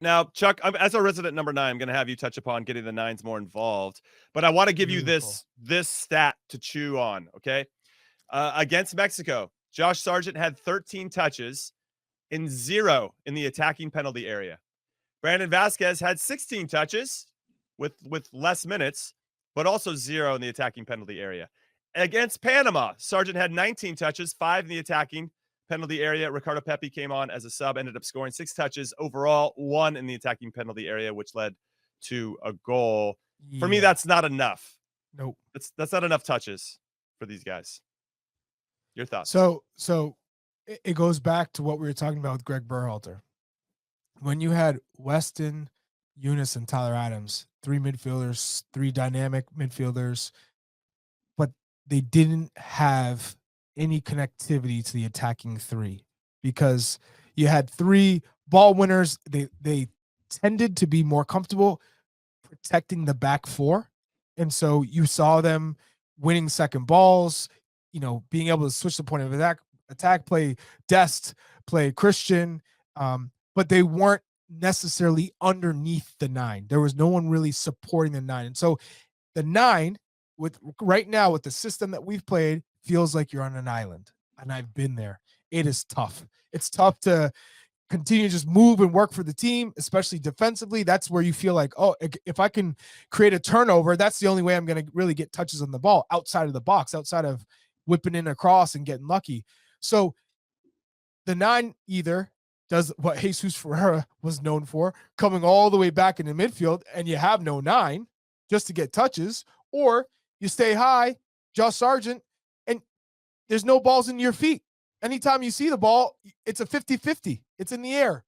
Now, Chuck, as a resident number 9, I'm going to have you touch upon getting the nines more involved, but I want to give you Beautiful. this stat to chew on. Okay, against Mexico, Josh Sargent had 13 touches and 0 in the attacking penalty area. Brandon Vasquez had 16 touches with less minutes, but also 0 in the attacking penalty area. Against Panama, Sargent had 19 touches, 5 in the attacking penalty area. Ricardo Pepi came on as a sub, ended up scoring 6 touches overall, 1 in the attacking penalty area, which led to a goal. For me, Yeah. that's not enough. Nope. That's not enough touches for these guys. Your thoughts? So it goes back to what we were talking about with Greg Berhalter. When you had Weston, Eunice, and Tyler Adams, 3 midfielders, 3 dynamic midfielders, but they didn't have any connectivity to the attacking 3 because you had 3 ball winners. They tended to be more comfortable protecting the back 4. And so you saw them winning second balls, being able to switch the point of attack, play Dest, play Christian, but they weren't necessarily underneath the 9. There was no one really supporting the 9. And so the 9, right now with the system that we've played, feels like you're on an island. And I've been there. It is tough. It's tough to continue to just move and work for the team, especially defensively. That's where you feel like, oh, if I can create a turnover, that's the only way I'm going to really get touches on the ball outside of the box, outside of whipping in across and getting lucky. So the 9 either does what Jesus Ferreira was known for, coming all the way back in the midfield, and you have no 9 just to get touches, or you stay high, Josh Sargent, and there's no balls in your feet. Anytime you see the ball, it's a 50-50. It's in the air.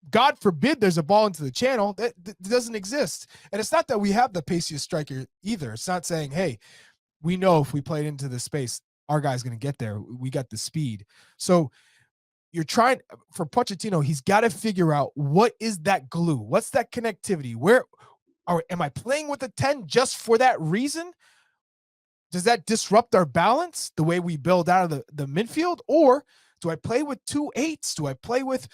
God forbid there's a ball into the channel. That doesn't exist. And it's not that we have the paciest striker either. It's not saying, hey, we know if we play it into the space, our guy's going to get there. We got the speed. So you're trying, for Pochettino, he's got to figure out what is that glue? What's that connectivity? Am I playing with a 10 just for that reason? Does that disrupt our balance, the way we build out of the midfield? Or do I play with 2 8s? Do I play with,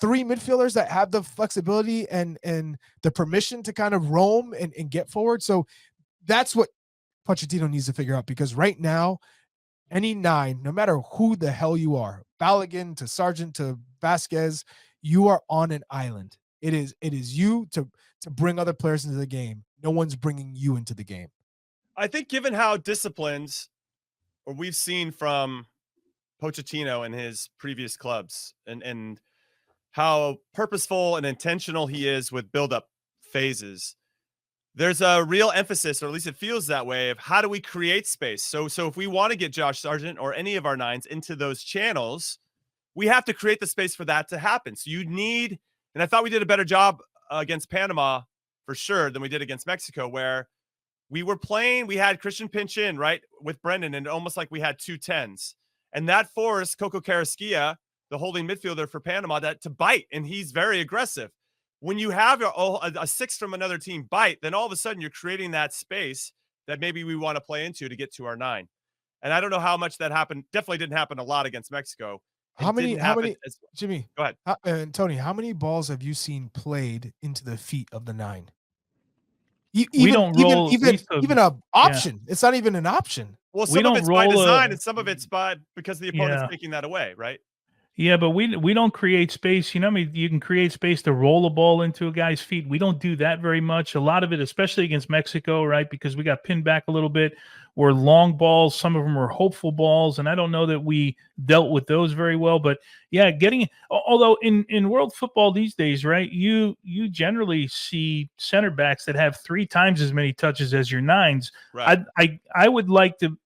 3 midfielders that have the flexibility and the permission to kind of roam and get forward? So that's what Pochettino needs to figure out, because right now, any 9, no matter who the hell you are, Balogun to Sargent to Vasquez, you are on an island. It is you to bring other players into the game. No one's bringing you into the game. I think given how disciplined, or we've seen from Pochettino and his previous clubs, and how purposeful and intentional he is with build-up phases, there's a real emphasis, or at least it feels that way, of how do we create space. So if we want to get Josh Sargent or any of our 9s into those channels, we have to create the space for that to happen. So you need, and I thought we did a better job against Panama for sure than we did against Mexico, where we were playing, we had Christian pinch in, right, with Brendan, and almost like we had 2 10s. And that forced Coco Carrasquilla, the holding midfielder for Panama, to bite, and he's very aggressive. When you have a 6 from another team bite, then all of a sudden you're creating that space that maybe we want to play into to get to our 9. And I don't know how much that happened. Definitely didn't happen a lot against Mexico. How many, Jimmy, go ahead. And Tony, how many balls have you seen played into the feet of the 9? We don't roll even an option. Yeah. It's not even an option. Well, some of it's by design, and some of it's because the opponent's taking that away, right? Yeah, but we don't create space. You can create space to roll a ball into a guy's feet. We don't do that very much. A lot of it, especially against Mexico, right? Because we got pinned back a little bit, were long balls. Some of them were hopeful balls, and I don't know that we dealt with those very well. But yeah, although in world football these days, right, you generally see center backs that have 3 times as many touches as your 9s. Right. I would like to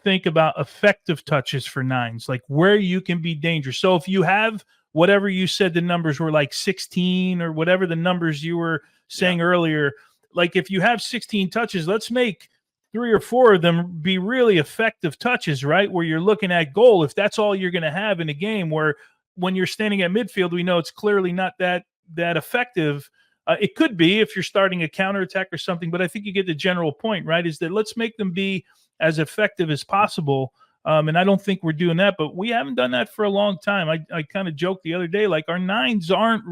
think about effective touches for 9s, like where you can be dangerous. So if you have whatever you said the numbers were, like 16 or whatever the numbers you were saying earlier, like if you have 16 touches, let's make 3 or 4 of them be really effective touches, right? Where you're looking at goal. If that's all you're going to have in a game, where when you're standing at midfield, we know it's clearly not that effective. It could be if you're starting a counterattack or something, but I think you get the general point, right? Is that let's make them be as effective as possible And I don't think we're doing that, but we haven't done that for a long time. I kind of joked the other day, like our nines aren't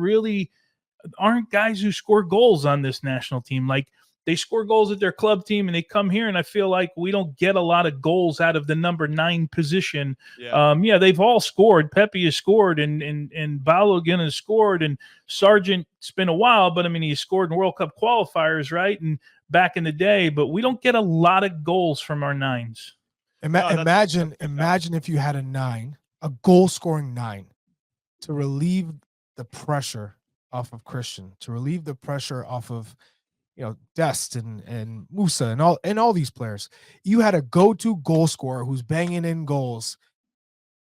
guys who score goals on this national team. Like they score goals at their club team and they come here, and I feel like we don't get a lot of goals out of the number 9 position. Yeah. They've all scored. Pepe has scored, and Balogun has scored, and Sargent, it's been a while, but I mean, he scored in World Cup qualifiers, right? And back in the day, but we don't get a lot of goals from our nines. Imagine if you had a goal scoring 9 to relieve the pressure off of Christian, to relieve the pressure off of Dest and Musa and all these players. You had a go-to goal scorer who's banging in goals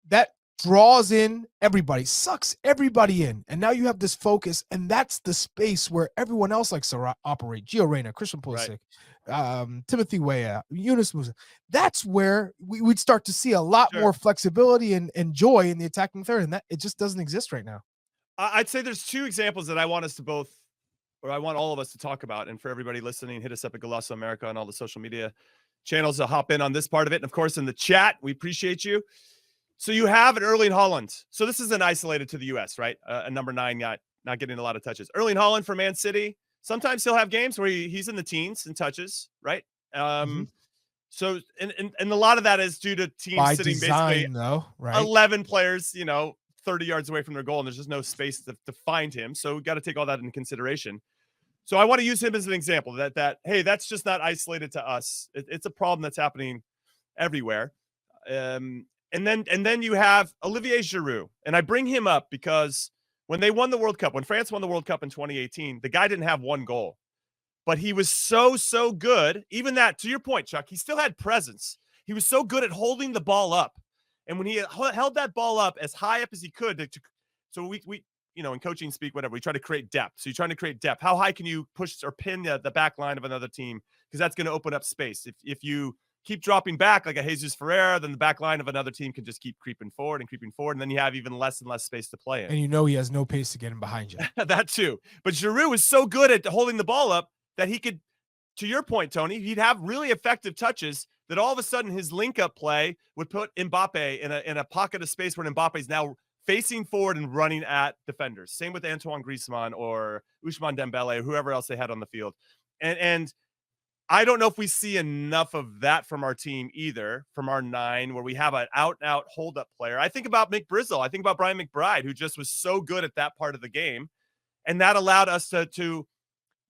that draws in everybody, sucks everybody in, and now you have this focus, and that's the space where everyone else likes to operate. Gio Reyna, Christian Pulisic, Timothy Weah, Yunus Musa. That's where we'd start to see a lot more flexibility and joy in the attacking third, and that it just doesn't exist right now. I'd say there's 2 examples that I want all of us to talk about. And for everybody listening, hit us up at Golazo America on all the social media channels to hop in on this part of it. And of course, in the chat, we appreciate you. So you have an Erling Haaland. So this isn't isolated to the U.S., right? A number 9 not getting a lot of touches. Erling Haaland for Man City. Sometimes he'll have games where he's in the teens in touches, right? So and a lot of that is due to teams by sitting design, basically though, right? 11 players, 30 yards away from their goal, and there's just no space to find him. So we got to take all that into consideration. So I want to use him as an example that hey, that's just not isolated to us. It's a problem that's happening everywhere. And then you have Olivier Giroud, and I bring him up because when they won the World Cup, when France won the World Cup in 2018, the guy didn't have 1 goal, but he was so good. Even that, to your point, Chuck, he still had presence. He was so good at holding the ball up. And when he held that ball up as high up as he could, so we in coaching speak, whatever, we try to create depth. So you're trying to create depth. How high can you push or pin the back line of another team? Because that's going to open up space. If you keep dropping back like a Jesus Ferreira, then the back line of another team can just keep creeping forward, and then you have even less and less space to play in. And he has no pace to get him behind you. That too. But Giroud was so good at holding the ball up that he could, to your point, Tony, he'd have really effective touches that all of a sudden his link-up play would put Mbappe in a pocket of space where Mbappe's now facing forward and running at defenders. Same with Antoine Griezmann or Ousmane Dembele, or whoever else they had on the field. And I don't know if we see enough of that from our team either, from our 9, where we have an out-and-out hold-up player. I think about Mick Brizzle. I think about Brian McBride, who just was so good at that part of the game. And that allowed us to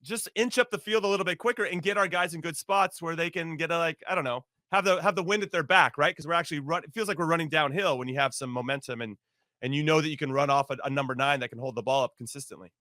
just inch up the field a little bit quicker and get our guys in good spots where they can get have the wind at their back, right? Because we're actually it feels like we're running downhill when you have some momentum and that you can run off a number 9 that can hold the ball up consistently.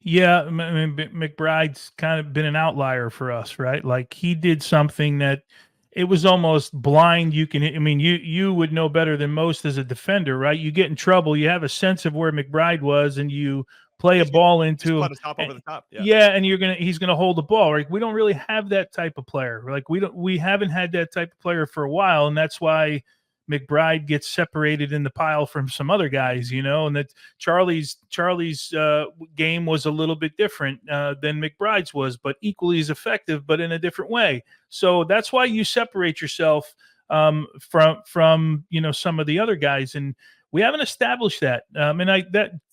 Yeah, I mean, McBride's kind of been an outlier for us, right? Like he did something that it was almost blind. You would know better than most as a defender, right? You get in trouble, you have a sense of where McBride was, and you play a ball into him. Over the top. And he's gonna hold the ball. Right? We don't really have that type of player. Like we haven't had that type of player for a while, and that's why McBride gets separated in the pile from some other guys, and that Charlie's game was a little bit different than McBride's was, but equally as effective, but in a different way. So that's why you separate yourself from some of the other guys, and we haven't established that.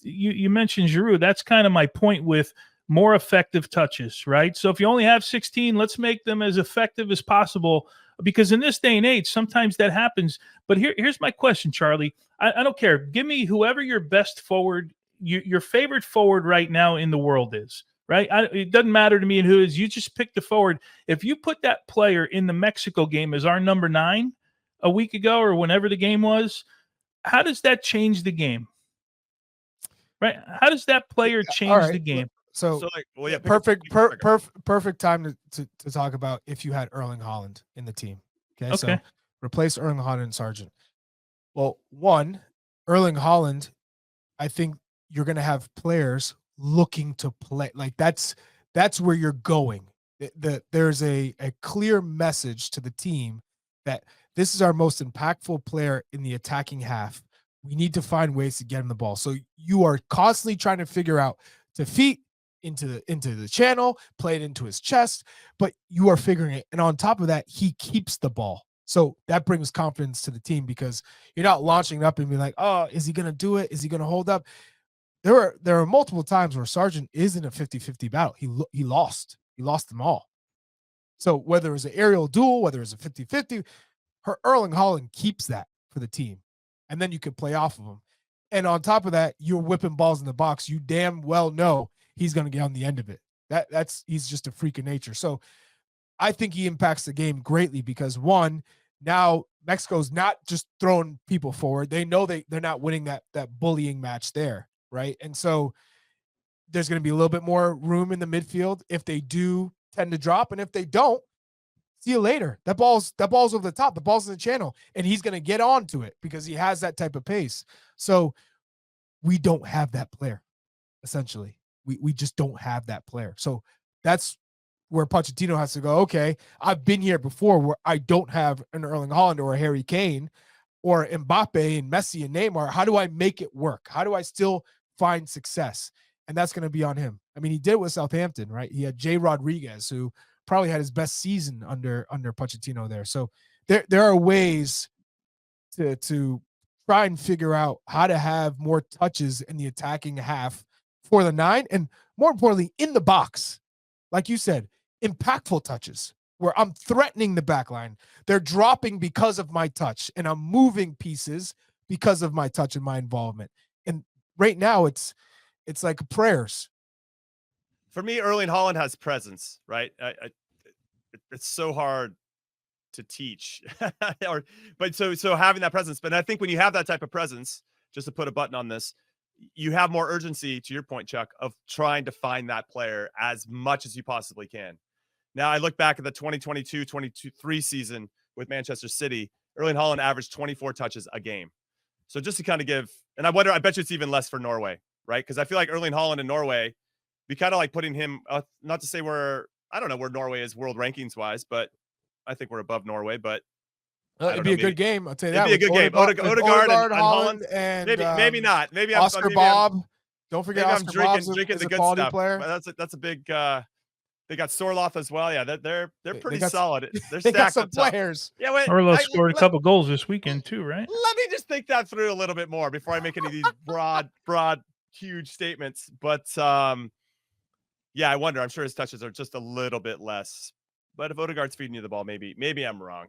You mentioned Giroud. That's kind of my point with more effective touches, right? So if you only have 16, let's make them as effective as possible. Because in this day and age, sometimes that happens. But here's my question, Charlie. I don't care. Give me whoever your best forward, your favorite forward right now in the world is, right? It doesn't matter to me who it is. You just pick the forward. If you put that player in the Mexico game as our number 9 a week ago or whenever the game was, how does that change the game? Right? How does that player change the game? Perfect time to talk about if you had Erling Haaland in the team. Okay. So replace Erling Haaland and Sargent. Well, Erling Haaland, I think you're going to have players looking to play. Like that's where you're going. There's a clear message to the team that this is our most impactful player in the attacking half. We need to find ways to get him the ball. So you are constantly trying to figure out to feet into the channel, play it into his chest, but you are figuring it. And on top of that, he keeps the ball. So that brings confidence to the team because you're not launching up and being like, oh, is he going to do it? Is he going to hold up? There are multiple times where Sargent is in a 50-50 battle. He lost them all. So whether it was an aerial duel, whether it's a 50-50, Erling Haaland keeps that for the team. And then you can play off of him. And on top of that, you're whipping balls in the box. You damn well know he's going to get on the end of it. He's just a freak of nature. So I think he impacts the game greatly because, one, now Mexico's not just throwing people forward. They know they're not winning that bullying match there, right? And so there's going to be a little bit more room in the midfield if they do tend to drop. And if they don't, see you later. That ball's over the top. The ball's in the channel, and he's going to get onto it because he has that type of pace. So we don't have that player, essentially. We just don't have that player. So that's where Pochettino has to go, okay, I've been here before where I don't have an Erling Haaland or a Harry Kane or Mbappe and Messi and Neymar. How do I make it work? How do I still find success? And that's going to be on him. I mean, he did it with Southampton, right? He had Jay Rodriguez, who probably had his best season under Pochettino there. So there are ways to try and figure out how to have more touches in the attacking half for the 9, and more importantly, in the box. Like you said, impactful touches where I'm threatening the back line. They're dropping because of my touch, and I'm moving pieces because of my touch and my involvement. And right now it's like prayers. For me, Erling Haaland has presence, right? It's so hard to teach, but so having that presence. But I think when you have that type of presence, just to put a button on this, you have more urgency, to your point, Chuck, of trying to find that player as much as you possibly can. Now, I look back at the 2022-23 season with Manchester City. Erling Haaland averaged 24 touches a game. So just to kind of give, and I bet you it's even less for Norway, right? Because I feel like Erling Haaland in Norway, we kind of like putting him, not to say I don't know where Norway is world rankings wise, but I think we're above Norway, but it'd be a good game. I'll tell you that. It'd be a good game. Odegaard and Haaland. And maybe not. Maybe Oscar Bob. Don't forget Oscar Bob drinking the good quality stuff. player. That's a big. They got Sorloth as well. Yeah, they're pretty solid. They're they stacked got some up top. players. Yeah, wait. Orlo scored a couple goals this weekend too, right? Let me just think that through a little bit more before I make any of these broad, huge statements. But yeah, I wonder. I'm sure his touches are just a little bit less. But if Odegaard's feeding you the ball, maybe I'm wrong.